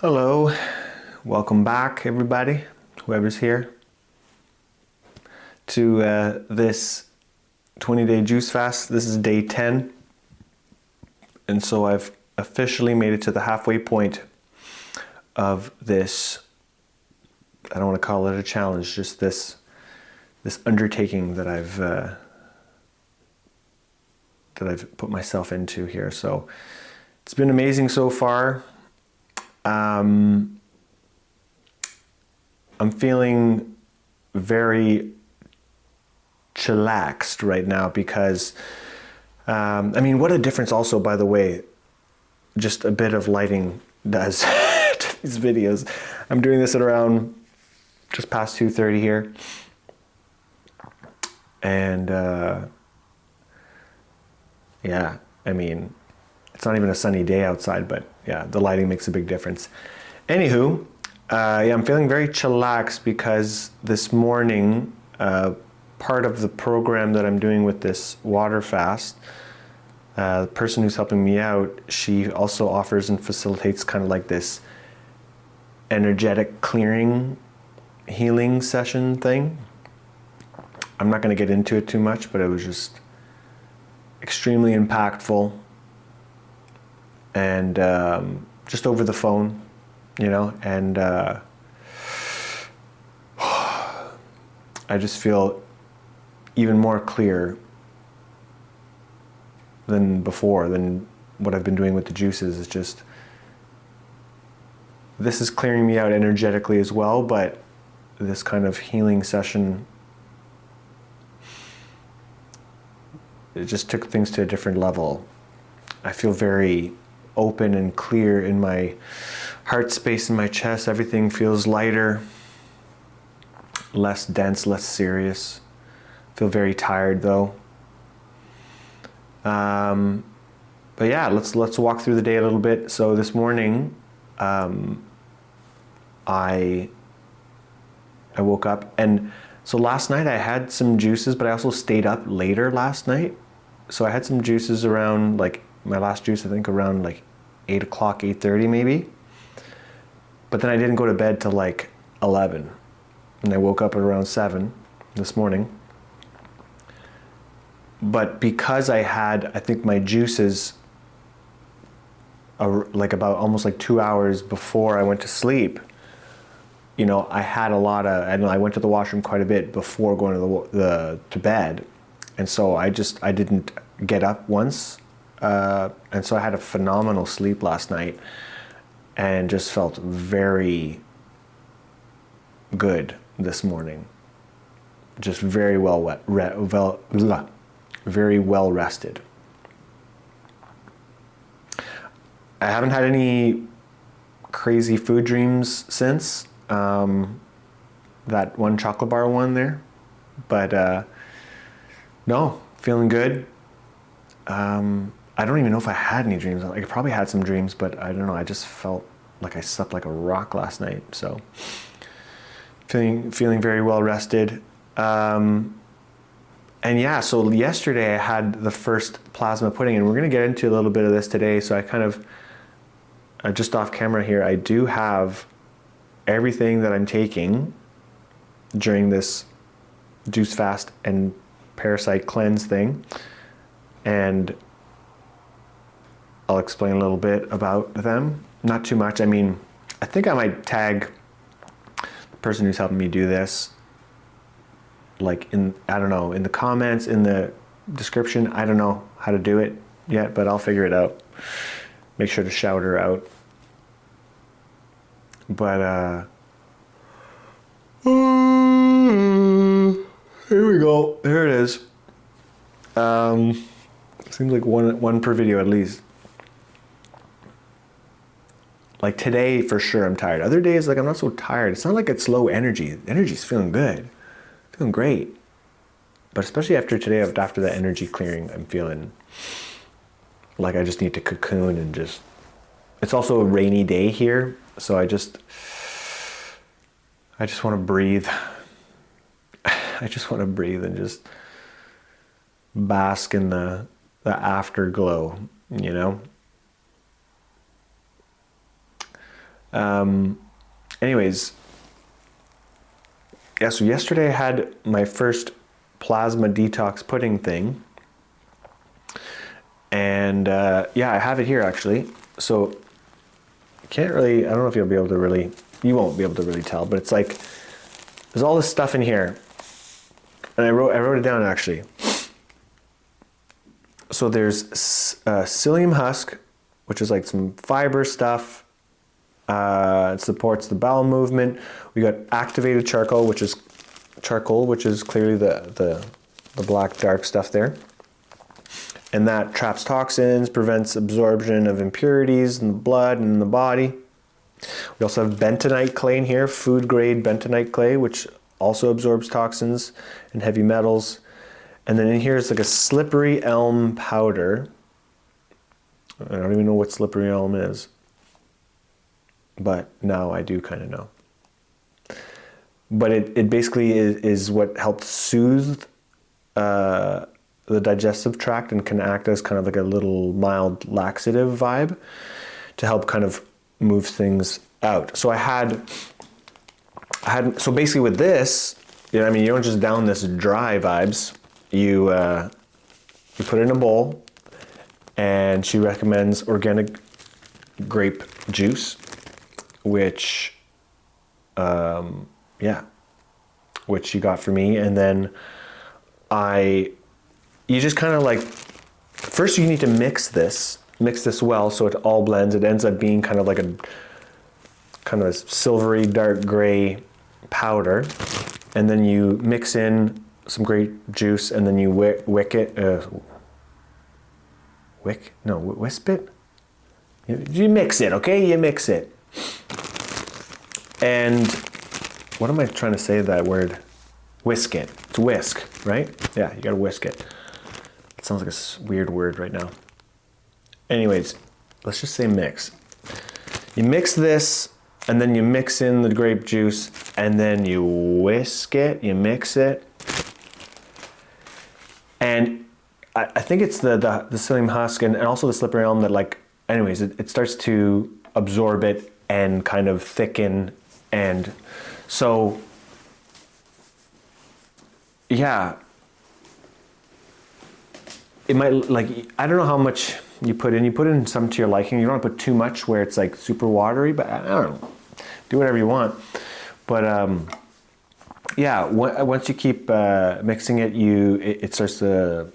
Hello, welcome back everybody, whoever's here, to this 20-day juice fast. This is day 10, and so I've officially made it to the halfway point of this, I don't want to call it a challenge, just this undertaking that I've put myself into here. So it's been amazing so far. I'm feeling very chillaxed right now because, what a difference also, by the way, just a bit of lighting does to these videos. I'm doing this at around just past 2:30 here. And, it's not even a sunny day outside, but yeah, the lighting makes a big difference. Anywho, I'm feeling very chillaxed because this morning, part of the program that I'm doing with this water fast, the person who's helping me out, she also offers and facilitates kind of like this energetic clearing, healing session thing. I'm not going to get into it too much, but it was just extremely impactful. And just over the phone, and I just feel even more clear than before, than what I've been doing with the juices. It's just, this is clearing me out energetically as well, but this kind of healing session, it just took things to a different level. I feel very open and clear in my heart space, in my chest. Everything feels lighter, less dense, less serious. I feel very tired though. But yeah, let's walk through the day a little bit. So this morning, I woke up, and so last night I had some juices, but I also stayed up later last night. So I had some juices around, like my last juice, I think around like 8 o'clock, 8:30 maybe. But then I didn't go to bed till like 11. And I woke up at around 7 this morning. But because I had, I think my juices like about almost like 2 hours before I went to sleep, I had a lot of, I went to the washroom quite a bit before going to bed. And so I didn't get up once. And so I had a phenomenal sleep last night and just felt very good this morning. Just very very well rested. I haven't had any crazy food dreams since that one chocolate bar one there, but no, feeling good. I don't even know if I had any dreams. I probably had some dreams, but I don't know. I just felt like I slept like a rock last night. So feeling very well rested. And yeah, so yesterday I had the first plasma pudding, and we're going to get into a little bit of this today. So I kind of, just off camera here, I do have everything that I'm taking during this juice fast and parasite cleanse thing. And I'll explain a little bit about them. Not too much. I think I might tag the person who's helping me do this, like in the comments, in the description. I don't know how to do it yet, but I'll figure it out. Make sure to shout her out. But here we go. Here it is. Seems like one per video at least. Like today, for sure, I'm tired. Other days, like I'm not so tired. It's not like it's low energy. The energy's feeling good, feeling great. But especially after today, after the energy clearing, I'm feeling like I just need to cocoon and just. It's also a rainy day here, so I just want to breathe. I just want to breathe and just bask in the afterglow, Anyways, yeah, so yesterday I had my first plasma detox pudding thing. And yeah, I have it here actually. So can't really, I don't know if you'll be able to really, you won't be able to really tell, but it's like, there's all this stuff in here. And I wrote it down actually. So there's psyllium husk, which is like some fiber stuff. It supports the bowel movement. We got activated charcoal, which is clearly the black dark stuff there. And that traps toxins, prevents absorption of impurities in the blood and in the body. We also have bentonite clay in here, food grade bentonite clay, which also absorbs toxins and heavy metals. And then in here is like a slippery elm powder. I don't even know what slippery elm is, but now I do kind of know. But it basically is what helps soothe the digestive tract and can act as kind of like a little mild laxative vibe to help kind of move things out. So I had so basically with this, you know, I mean, you don't just down this dry vibes. You put it in a bowl, and she recommends organic grape juice, which which she got for me, and then you just kind of like, first you need to mix this well so it all blends. It ends up being kind of like a silvery dark gray powder, and then you mix in some grape juice, and then you wisp it. You mix it, okay? You mix it. And what am I trying to say that word? Whisk it. It's whisk, right? Yeah, you gotta whisk it. It sounds like a weird word right now. Anyways, let's just say mix. You mix this, and then you mix in the grape juice, and then you whisk it, you mix it. And I think it's the psyllium husk and also the slippery elm that, like, anyways, it starts to absorb it and kind of thicken. And so, yeah, it might, like, I don't know how much you put in some to your liking. You don't want to put too much where it's like super watery, but I don't know, do whatever you want. But yeah, once you keep mixing it, it starts to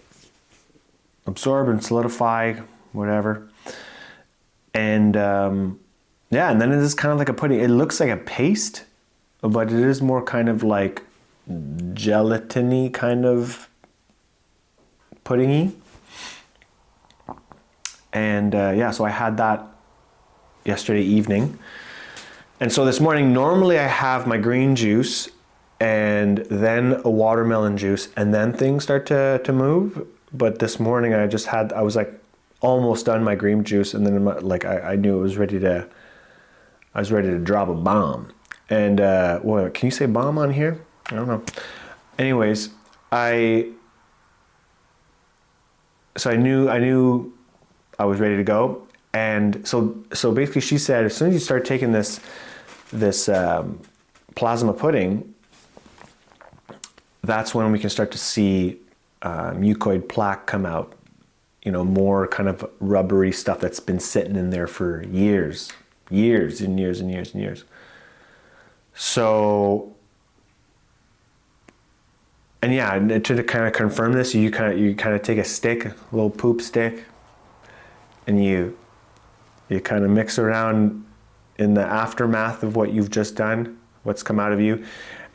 absorb and solidify, whatever. And yeah, and then it is kind of like a pudding. It looks like a paste, but it is more kind of like gelatiny kind of puddingy. And yeah, so I had that yesterday evening. And so this morning, normally I have my green juice and then a watermelon juice, and then things start to move. But this morning I was like almost done my green juice, and then I knew I was ready to drop a bomb. And what, can you say bomb on here? I don't know. Anyways, I knew I was ready to go. And so basically she said, as soon as you start taking this plasma pudding, that's when we can start to see mucoid plaque come out. You know, more kind of rubbery stuff that's been sitting in there for years and years. So, and yeah, to kind of confirm this, you kind of take a stick, a little poop stick, and you kind of mix around in the aftermath of what you've just done, what's come out of you, and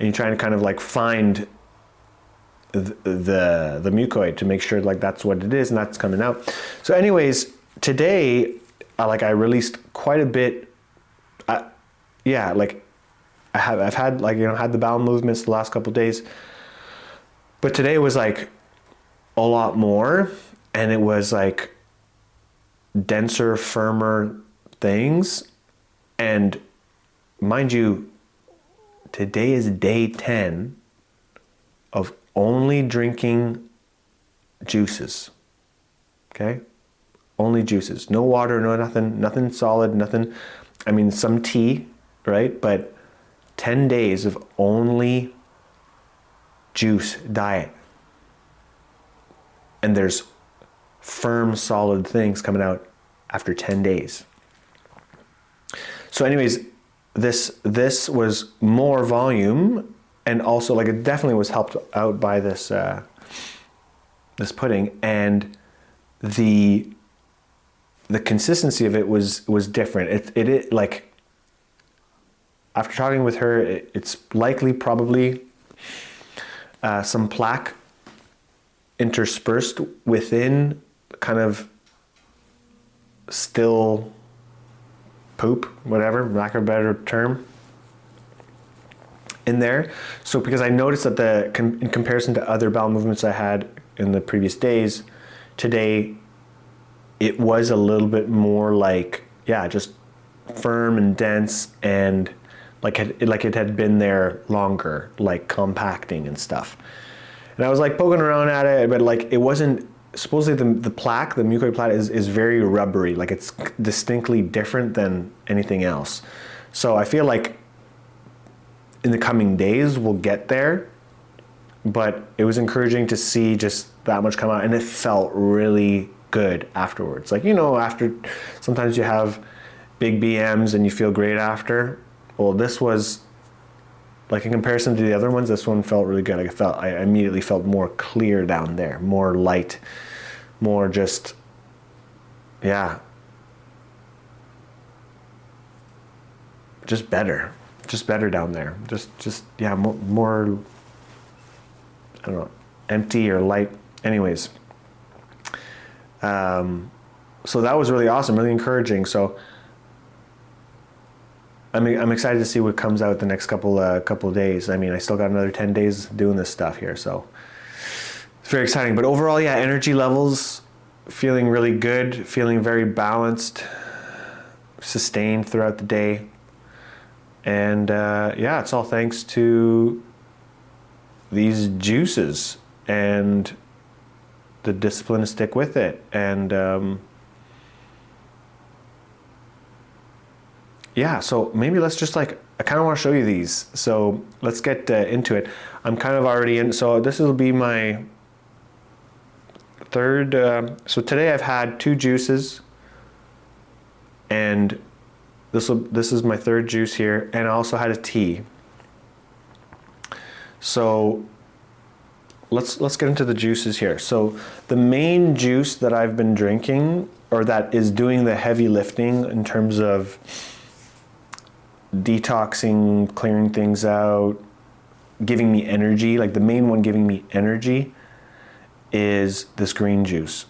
you're trying to kind of like find the mucoid to make sure like that's what it is and that's coming out. So anyways, today I released quite a bit. Yeah, like I've had like, you know, had the bowel movements the last couple of days, but today was like a lot more, and it was like denser, firmer things. And mind you, today is day 10 of only drinking juices. Okay? Only juices. No water, no nothing solid, nothing. I mean, some tea, right? But 10 days of only juice diet. And there's firm, solid things coming out after 10 days. So anyways, this was more volume, and also like it definitely was helped out by this this pudding, and the consistency of it was different. It like, after talking with her, it's likely probably some plaque interspersed within kind of still poop, whatever, lack of a better term, in there. So because I noticed that in comparison to other bowel movements I had in the previous days, today it was a little bit more like, yeah, just firm and dense, and like it had been there longer, like compacting and stuff. And I was like poking around at it, but like it wasn't, supposedly the plaque, the mucoid plaque is very rubbery, like it's distinctly different than anything else. So I feel like in the coming days we'll get there, but it was encouraging to see just that much come out, and it felt really good afterwards. Like, you know, after sometimes you have big BMs and you feel great after. Well, this was like, in comparison to the other ones, this one felt really good. Like I immediately felt more clear down there, more light, more just, yeah, just better down there. Just yeah, more, I don't know, empty or light. Anyways, so that was really awesome, really encouraging. So I'm excited to see what comes out the next couple of days. I mean, I still got another 10 days doing this stuff here, so it's very exciting. But overall, yeah, energy levels feeling really good, feeling very balanced, sustained throughout the day. And yeah, it's all thanks to these juices and the discipline to stick with it. And yeah, so maybe let's just like, I kind of want to show you these. So let's get into it. I'm kind of already in, so this will be my third. So today I've had 2 juices, and this is my third juice here, and I also had a tea. So let's get into the juices here. So the main juice that I've been drinking, or that is doing the heavy lifting in terms of detoxing, clearing things out, giving me energy, like the main one giving me energy, is this green juice.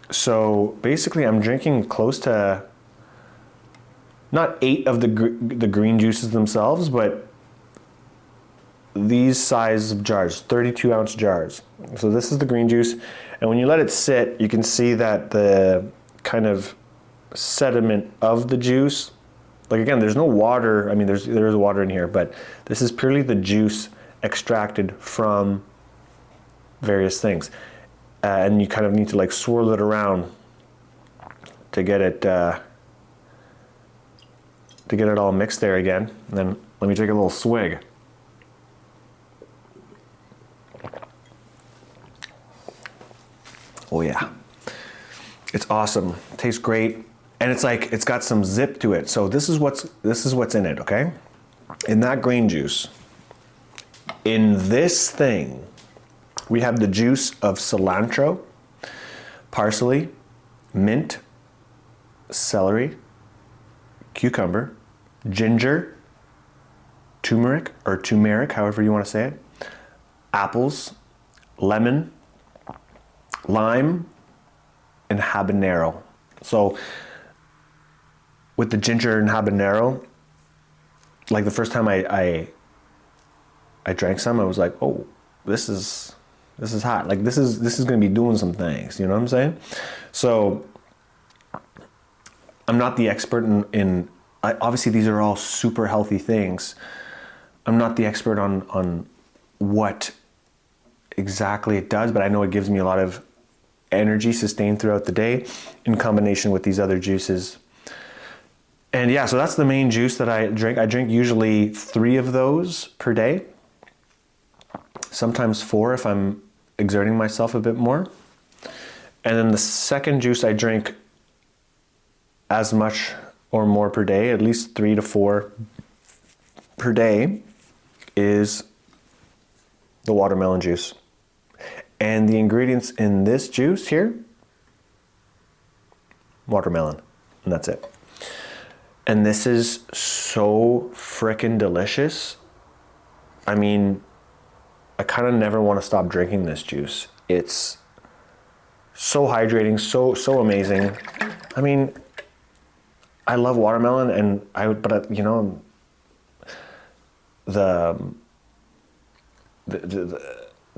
So basically I'm drinking close to, not 8 of the green juices themselves, but these size of jars, 32 ounce jars. So this is the green juice, and when you let it sit, you can see that the kind of sediment of the juice, like again, there's no water. I mean, there is water in here, but this is purely the juice extracted from various things. And you kind of need to like swirl it around to get it all mixed there again. And then let me take a little swig. Oh yeah, it's awesome. It tastes great. And it's like, it's got some zip to it. So this is what's in it, okay? In that green juice, in this thing, we have the juice of cilantro, parsley, mint, celery, cucumber, ginger, turmeric, however you want to say it, apples, lemon, lime, and habanero. So with the ginger and habanero, like the first time I drank some, I was like, oh, this is hot. Like this is gonna be doing some things, you know what I'm saying? So I'm not the expert in obviously these are all super healthy things. I'm not the expert on what exactly it does, but I know it gives me a lot of energy sustained throughout the day in combination with these other juices. And yeah, so that's the main juice that I drink. I drink usually 3 of those per day, sometimes 4 if I'm exerting myself a bit more. And then the second juice I drink as much or more per day, at least 3 to 4 per day, is the watermelon juice. And the ingredients in this juice here, watermelon, and that's it. And this is so frickin' delicious. I mean, I kind of never want to stop drinking this juice. It's so hydrating, so amazing. I mean, I love watermelon, and but you know, the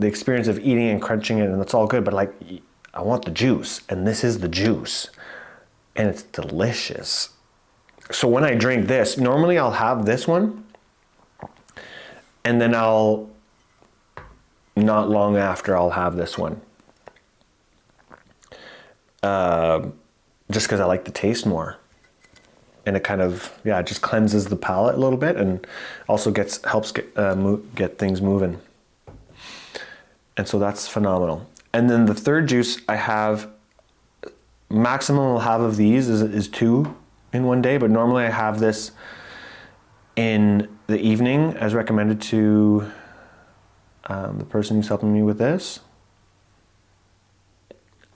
experience of eating and crunching it, and it's all good, but like, I want the juice, and this is the juice, and it's delicious. So when I drink this, normally I'll have this one, and then not long after, I'll have this one. Just because I like the taste more. And it kind of, it just cleanses the palate a little bit, and also helps get things moving. And so that's phenomenal. And then the third juice I have, maximum I'll have of these is 2 in one day, but normally I have this in the evening as recommended to the person who's helping me with this.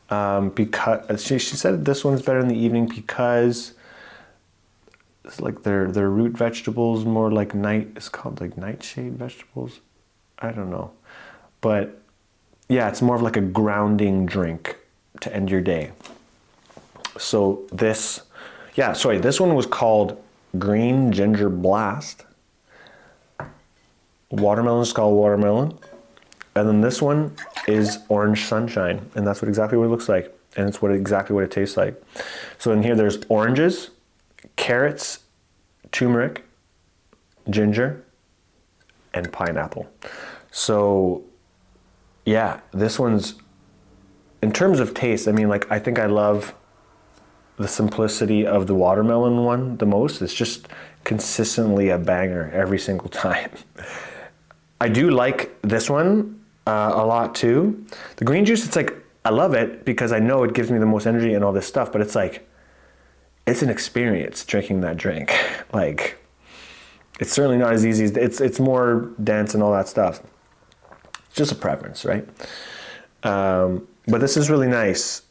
Because she said this one's better in the evening because it's like their root vegetables, more like it's called like nightshade vegetables. I don't know. But yeah, it's more of like a grounding drink to end your day. So this one was called Green Ginger Blast. Watermelon is called watermelon. And then this one is Orange Sunshine, and that's exactly what it looks like, and it's exactly what it tastes like. So in here there's oranges, carrots, turmeric, ginger, and pineapple. So yeah, this one's, in terms of taste, I mean, like, I think I love the simplicity of the watermelon one the most. It's just consistently a banger every single time. I do like this one a lot too. The green juice, it's like, I love it because I know it gives me the most energy and all this stuff, but it's like, it's an experience drinking that drink. Like, it's certainly not as easy as, it's more dense and all that stuff. It's just a preference, right? But this is really nice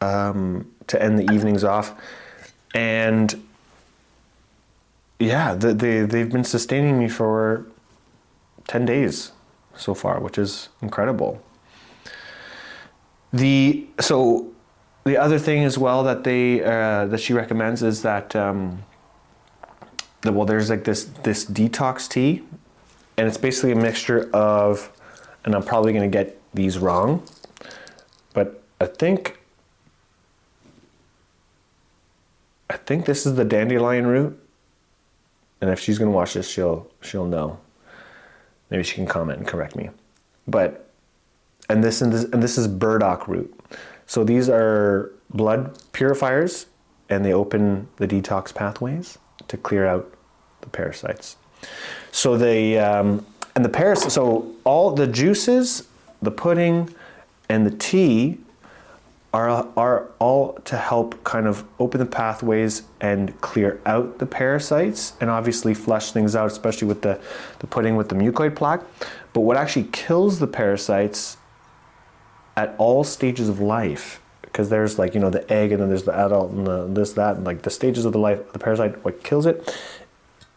to end the evenings off. And yeah, they've been sustaining me for 10 days so far, which is incredible. The other thing as well that that she recommends is that there's like this detox tea, and it's basically a mixture of, and I'm probably going to get these wrong, but I think this is the dandelion root, and if she's going to watch this, she'll know. Maybe she can comment and correct me. But and this is burdock root. So these are blood purifiers, and they open the detox pathways to clear out the parasites. So so all the juices, the pudding, and the tea are all to help kind of open the pathways and clear out the parasites, and obviously flush things out, especially with the pudding with the mucoid plaque. But what actually kills the parasites at all stages of life, because there's like, the egg, and then there's the adult, and and like the stages of the life of the parasite, what kills it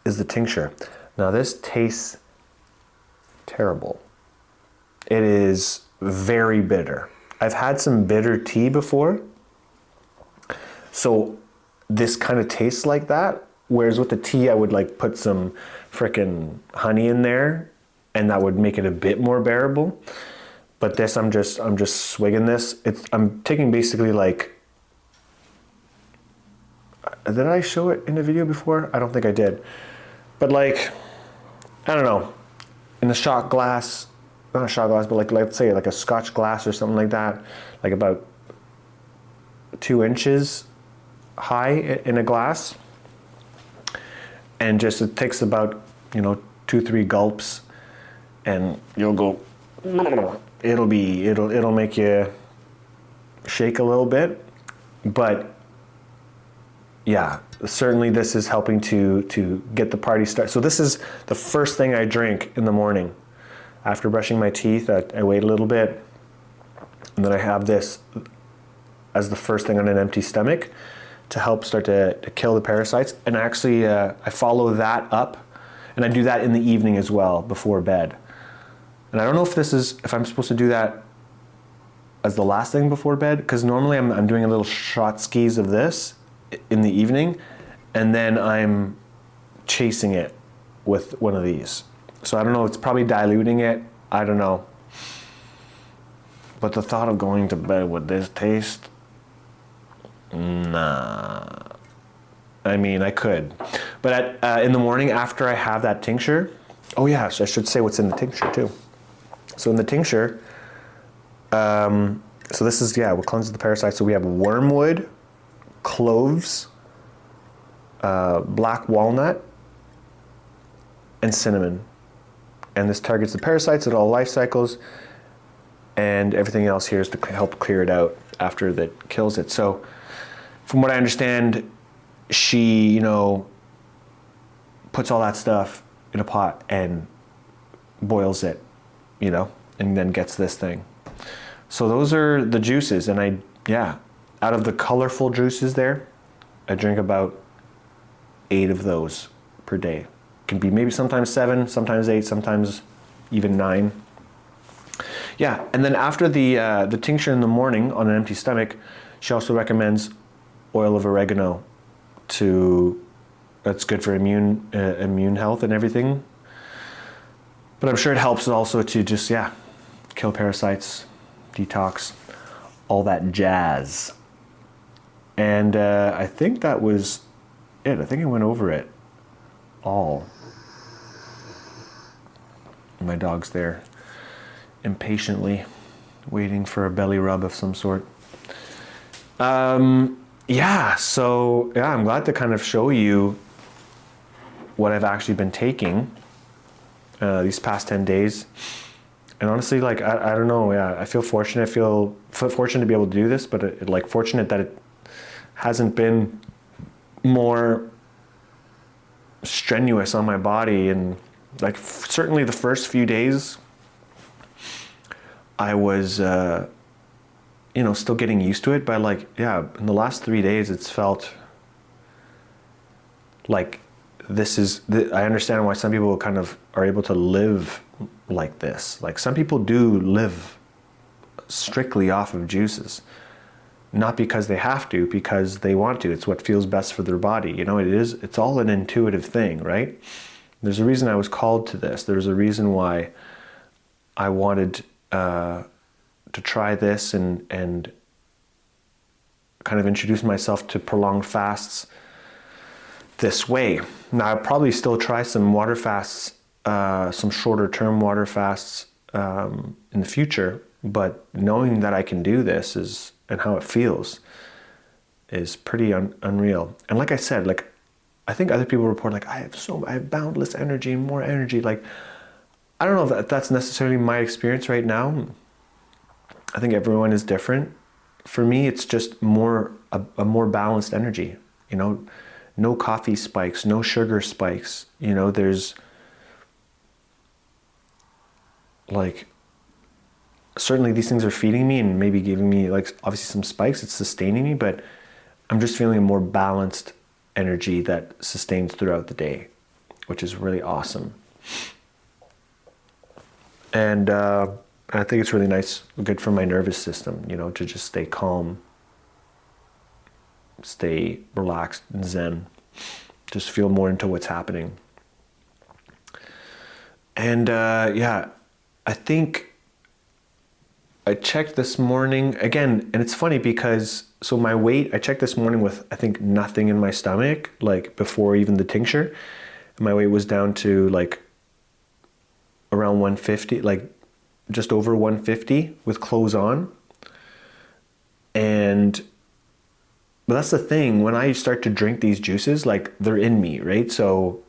is the tincture. Now this tastes terrible. It is very bitter. I've had some bitter tea before, so this kind of tastes like that. Whereas with the tea, I would like put some frickin' honey in there, and that would make it a bit more bearable. But this, I'm just swigging this. I'm taking basically like, did I show it in a video before? I don't think I did. But like, I don't know, in a shot glass, not a shot glass, but like, let's say like a Scotch glass or something like that, like about 2 inches high in a glass. and just it takes about 2-3 gulps, and you'll go. It'll make you shake a little bit, but yeah, certainly this is helping to get the party started. So this is the first thing I drink in the morning. After brushing my teeth, I wait a little bit, and then I have this as the first thing on an empty stomach to help start to kill the parasites. And actually, I follow that up, and I do that in the evening as well, before bed. And I don't know if I'm supposed to do that as the last thing before bed, because normally I'm doing a little shot skis of this in the evening, and then I'm chasing it with one of these. So I don't know, it's probably diluting it, I don't know. But the thought of going to bed with this taste, nah. I mean, I could. But in the morning after I have that tincture, oh yeah, so I should say what's in the tincture too. So in the tincture, so this is, what cleanses the parasites. So we have wormwood, cloves, black walnut, and cinnamon. And this targets the parasites at all life cycles, and everything else here is to help clear it out after that kills it. So from what I understand, she, puts all that stuff in a pot and boils it, and then gets this thing. So those are the juices, and out of the colorful juices there, I drink about 8 of those per day. Can be maybe sometimes 7, sometimes 8, sometimes even 9. Yeah, and then after the tincture in the morning on an empty stomach, she also recommends oil of oregano that's good for immune health and everything. But I'm sure it helps also to just, kill parasites, detox, all that jazz. And I think that was it. I think I went over it all. My dog's there impatiently waiting for a belly rub of some sort. I'm glad to kind of show you what I've actually been taking these past 10 days. And honestly, I don't know, I feel fortunate. I feel fortunate to be able to do this, but fortunate that it hasn't been more strenuous on my body. And certainly the first few days, I was, still getting used to it. But in the last 3 days, it's felt like I understand why some people kind of are able to live like this. Like some people do live strictly off of juices, not because they have to, because they want to. It's what feels best for their body. It's all an intuitive thing, right? There's a reason I was called to this. There's a reason why I wanted to try this and kind of introduce myself to prolonged fasts this way. Now I'll probably still try some water fasts, some shorter term water fasts in the future, but knowing that I can do this and how it feels is pretty unreal. And like I said, I think other people report I have boundless energy and more energy. I don't know if that's necessarily my experience right now. I think everyone is different. For me, it's just a more balanced energy. No coffee spikes, no sugar spikes. There's certainly these things are feeding me and maybe giving me obviously some spikes. It's sustaining me, but I'm just feeling a more balanced energy that sustains throughout the day, which is really awesome. And I think it's really nice, good for my nervous system, to just stay calm, stay relaxed and zen, just feel more into what's happening. And I think I checked this morning again, and it's funny because my weight, I checked this morning with I think nothing in my stomach, before even the tincture. And my weight was down to around 150, just over 150 with clothes on. But that's the thing, when I start to drink these juices, they're in me, right? So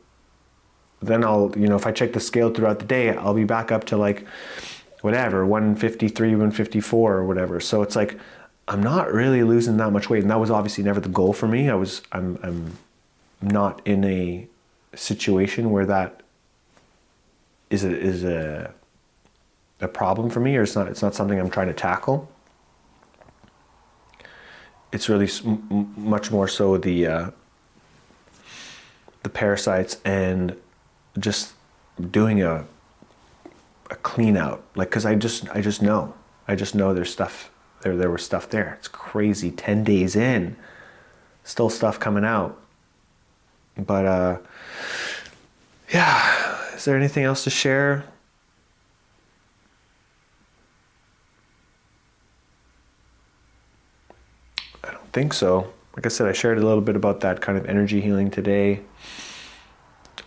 then I'll, if I check the scale throughout the day, I'll be back up to like whatever, 153, 154 or whatever. So it's like, I'm not really losing that much weight. And that was obviously never the goal for me. I'm not in a situation where that is a problem for me, or it's not something I'm trying to tackle. It's really much more so the parasites and just doing a clean out, like, because I just know there's stuff there was stuff there. It's crazy. 10 days in, still stuff coming out. But yeah, is there anything else to share? I don't think so. Like I said, I shared a little bit about that kind of energy healing today.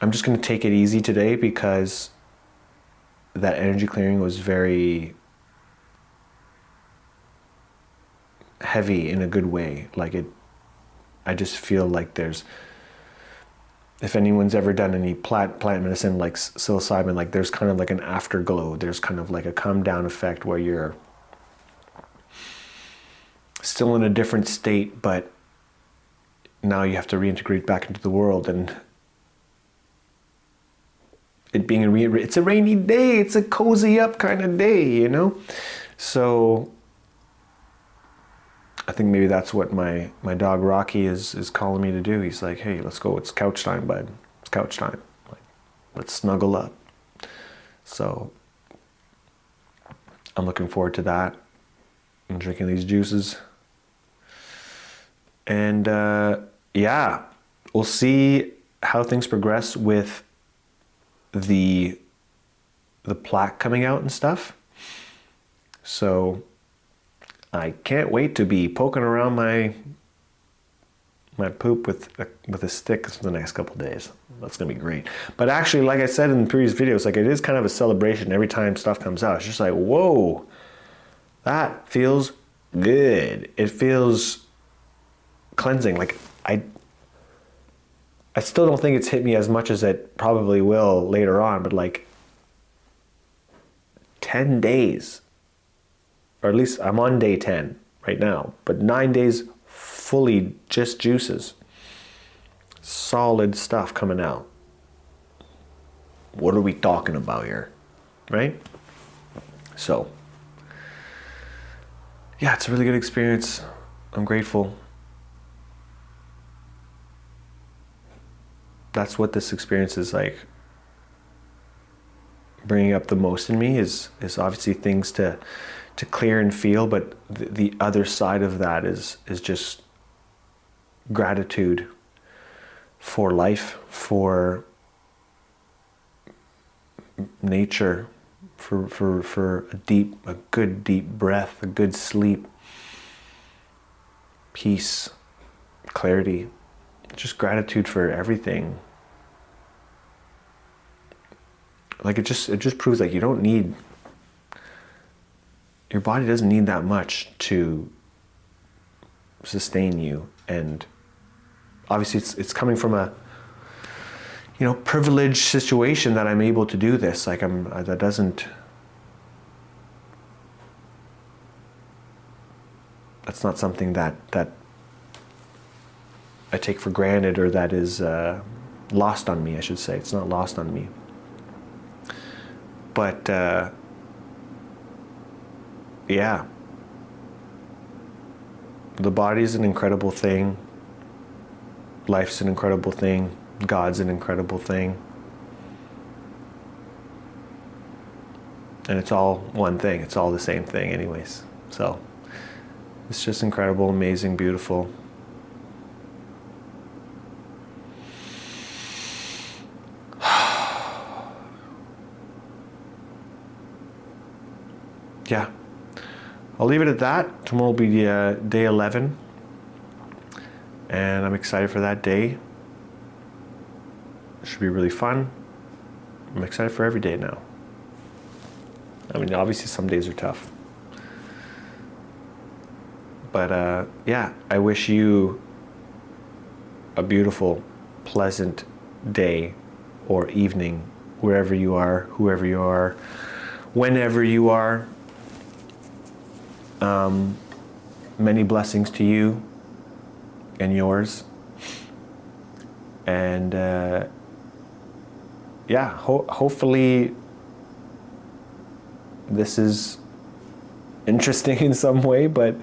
I'm just going to take it easy today because that energy clearing was very heavy in a good way. I just feel like there's, if anyone's ever done any plant medicine like psilocybin, like there's kind of like an afterglow. There's kind of like a come down effect where you're still in a different state, but now you have to reintegrate back into the world. And it being it's a rainy day, it's a cozy up kind of day, So I think maybe that's what my dog Rocky is calling me to do. He's like, hey, let's go. It's couch time, bud. It's couch time. Like, let's snuggle up. So I'm looking forward to that. I'm drinking these juices. And yeah, we'll see how things progress with the plaque coming out and stuff. So I can't wait to be poking around my poop with a stick for the next couple of days. That's gonna be great. But actually, like I said in the previous videos, like, it is kind of a celebration every time stuff comes out. It's just like, whoa, that feels good. It feels cleansing. Like, I still don't think it's hit me as much as it probably will later on, but like 10 days, or at least I'm on day 10 right now, but 9 days fully just juices. Solid stuff coming out. What are we talking about here, right? So, yeah, it's a really good experience. I'm grateful. That's what this experience is like. Bringing up the most in me is obviously things to clear and feel, but the other side of that is just gratitude for life, for nature, for a good deep breath, a good sleep, peace, clarity, just gratitude for everything. Like, it just proves like you don't need, your body doesn't need that much to sustain you. And obviously it's coming from a privileged situation that I'm able to do this. Like, that's not something that I take for granted, or that is lost on me, I should say. It's not lost on me. But yeah, the body's an incredible thing. Life's an incredible thing. God's an incredible thing. And it's all one thing. It's all the same thing anyways. So it's just incredible, amazing, beautiful. Yeah, I'll leave it at that. Tomorrow will be day 11, and I'm excited for that day. It should be really fun. I'm excited for every day now. I mean, obviously some days are tough, but yeah, I wish you a beautiful, pleasant day or evening, wherever you are, whoever you are, whenever you are. Many blessings to you and yours. And hopefully this is interesting in some way, but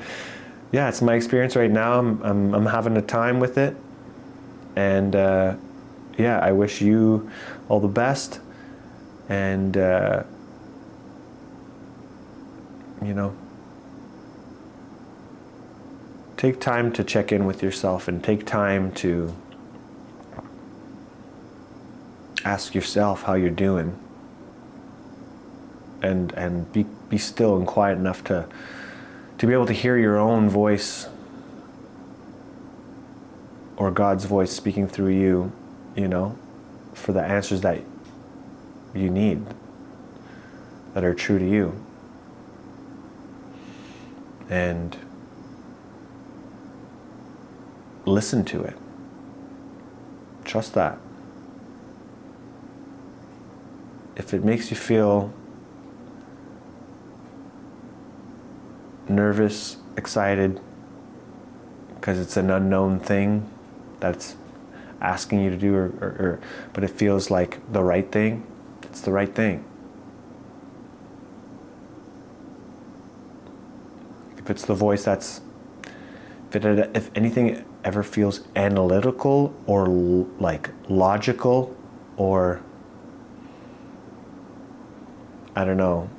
yeah, it's my experience right now. I'm having a time with it, and I wish you all the best, and take time to check in with yourself, and take time to ask yourself how you're doing, and be still and quiet enough to be able to hear your own voice, or God's voice speaking through you, for the answers that you need, that are true to you. And listen to it. Trust that. If it makes you feel nervous, excited, because it's an unknown thing that's asking you to do, but it feels like the right thing, it's the right thing. If it's the voice if anything ever feels analytical or like logical, or I don't know,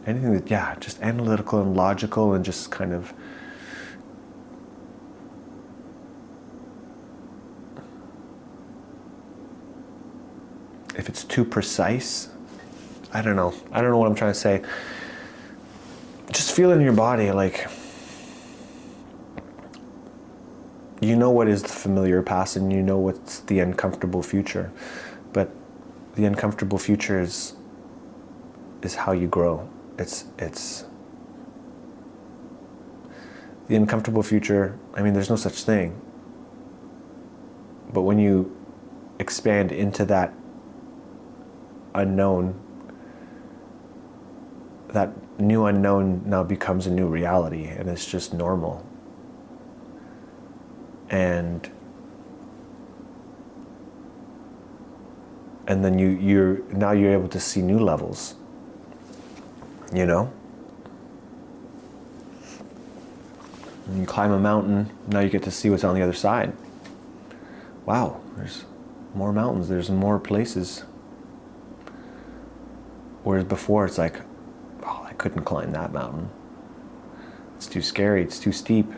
anything that, just analytical and logical, and just kind of if it's too precise, I don't know what I'm trying to say. Just feel it in your body, like what is the familiar past, and what's the uncomfortable future. But the uncomfortable future is how you grow. It's the uncomfortable future. I mean, there's no such thing. But when you expand into that unknown, that new unknown now becomes a new reality, and it's just normal. And then you're able to see new levels, And you climb a mountain, now you get to see what's on the other side. Wow, there's more mountains, there's more places. Whereas before it's like, oh, I couldn't climb that mountain. It's too scary, it's too steep.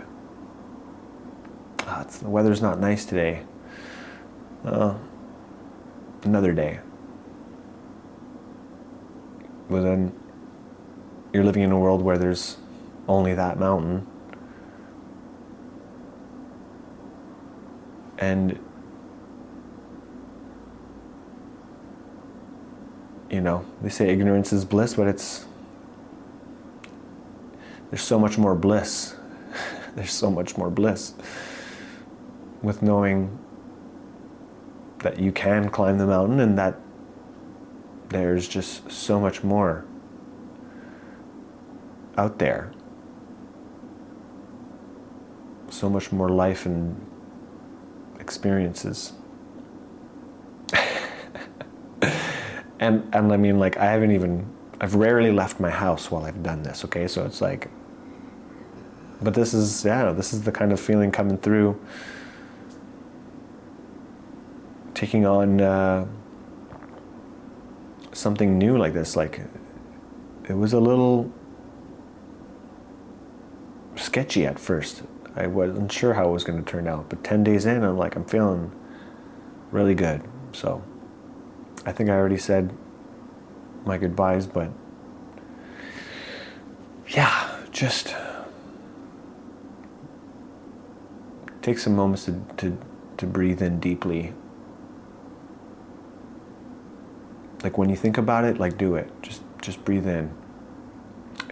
The weather's not nice today. Another day. But then you're living in a world where there's only that mountain. And they say ignorance is bliss, but there's so much more bliss. There's so much more bliss with knowing that you can climb the mountain, and that there's just so much more out there. So much more life and experiences. And I mean, like, I've rarely left my house while I've done this, okay? So it's like, but this is the kind of feeling coming through, taking on something new like this. Like, it was a little sketchy at first. I wasn't sure how it was going to turn out, but 10 days in, I'm feeling really good. So I think I already said my goodbyes, but yeah, just take some moments to breathe in deeply. Like, when you think about it, like, do it. Just breathe in.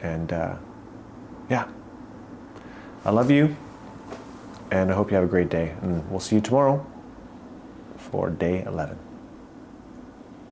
And yeah, I love you. and I hope you have a great day. And we'll see you tomorrow for day 11.